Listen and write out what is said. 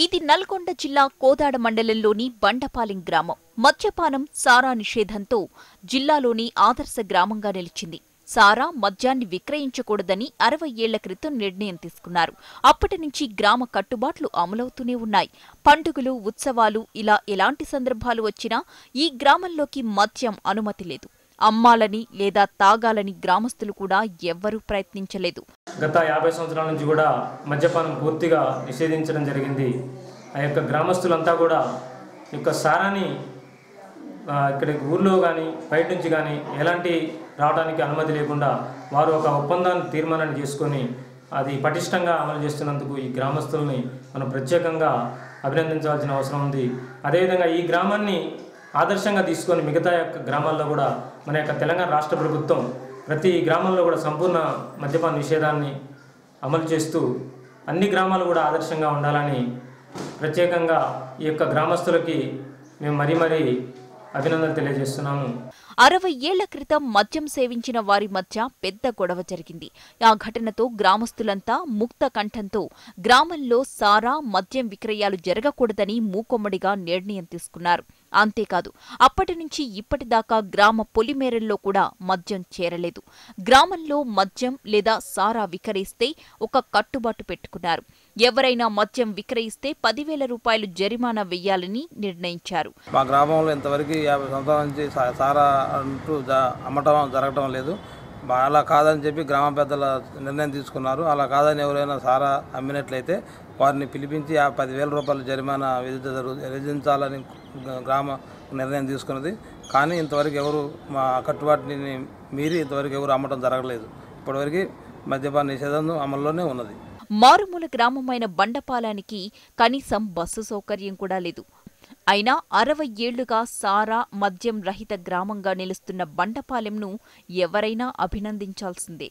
ఇది నల్గొండ జిల్లా కోదాడ మండలంలోని బండపాలెం గ్రామం. మద్యపానం, సారా నిషేధంతో జిల్లాలోని ఆదర్శ గ్రామంగా నిలిచింది. సారా, మద్యాన్ని విక్రయించకూడదని 60 ఏళ్ల క్రితం నిర్ణయం తీసుకున్నారు. అప్పటి నుంచి గ్రామ కట్టుబాట్లు అమలవుతూనే ఉన్నాయి. పండుగలు, ఉత్సవాలు ఇలా ఎలాంటి సందర్భాలు వచ్చినా ఈ గ్రామంలోకి మద్యం అనుమతి లేదు. అమ్మాలని లేదా తాగాలని గ్రామస్తులు కూడా ఎవ్వరూ ప్రయత్నించలేదు. గత 50 సంవత్సరాల నుంచి కూడా మద్యపానం పూర్తిగా నిషేధించడం జరిగింది. ఆ యొక్క గ్రామస్తులంతా కూడా ఈ యొక్క సారాని ఇక్కడ ఊర్లో కానీ బయట నుంచి కానీ ఎలాంటి రావడానికి అనుమతి లేకుండా వారు ఒక ఒప్పందాన్ని తీర్మానాన్ని చేసుకొని అది పటిష్టంగా అమలు చేస్తున్నందుకు ఈ గ్రామస్తుల్ని మనం ప్రత్యేకంగా అభినందించాల్సిన అవసరం ఉంది. అదేవిధంగా ఈ గ్రామాన్ని ఆదర్శంగా తీసుకొని మిగతా యొక్క గ్రామాల్లో కూడా మన యొక్క తెలంగాణ రాష్ట్ర ప్రభుత్వం ప్రతి గ్రామంలో కూడా సంపూర్ణ మద్యపాన నిషేధాన్ని అమలు చేస్తూ అన్ని గ్రామాలు కూడా ఆదర్శంగా ఉండాలని ప్రత్యేకంగా ఈ యొక్క గ్రామస్తులకి మేము మరీ అభినందనలు తెలియజేస్తున్నాము. 60 ఏళ్ల క్రితం మద్యం సేవించిన వారి మధ్య పెద్ద గొడవ జరిగింది. ఆ ఘటనతో గ్రామస్తులంతా ముక్త కంఠంతో గ్రామంలో సారా, మద్యం విక్రయాలు జరగకూడదని మూకొమ్మడిగా నిర్ణయం తీసుకున్నారు. అంతేకాదు, అప్పటి నుంచి ఇప్పటిదాకా గ్రామ పొలిమేరల్లో కూడా మద్యం చేరలేదు. గ్రామంలో మద్యం లేదా సారా విక్రయిస్తే ఒక కట్టుబాటు పెట్టుకున్నారు. ఎవరైనా మద్యం విక్రయిస్తే 10,000 రూపాయలు జరిమానా వెయ్యాలని నిర్ణయించారు. మా గ్రామంలో ఇంతవరకు 50 సంవత్సరాల నుంచి సారా అంటూ అమ్మటం జరగటం లేదు. అలా కాదని చెప్పి గ్రామ పెద్దల నిర్ణయం తీసుకున్నారు. అలా కాదని ఎవరైనా సారా అమ్మినట్లయితే వారిని పిలిపించి 10,000 రూపాయల జరిమానా విధించాలని గ్రామ నిర్ణయం తీసుకున్నది. కానీ ఇంతవరకు ఎవరు మా కట్టుబాటుని మీరి ఇంతవరకు ఎవరు అమ్మటం జరగలేదు. ఇప్పటివరకు మద్యపాన నిషేధం అమల్లోనే ఉన్నది. మారుమూల గ్రామమైన బండపాలానికి కనీసం బస్సు సౌకర్యం కూడా లేదు. అయినా 60 ఏళ్లుగా సారా, మద్యం రహిత గ్రామంగా నిలుస్తున్న బండపాలెంను ఎవరైనా అభినందించాల్సిందే.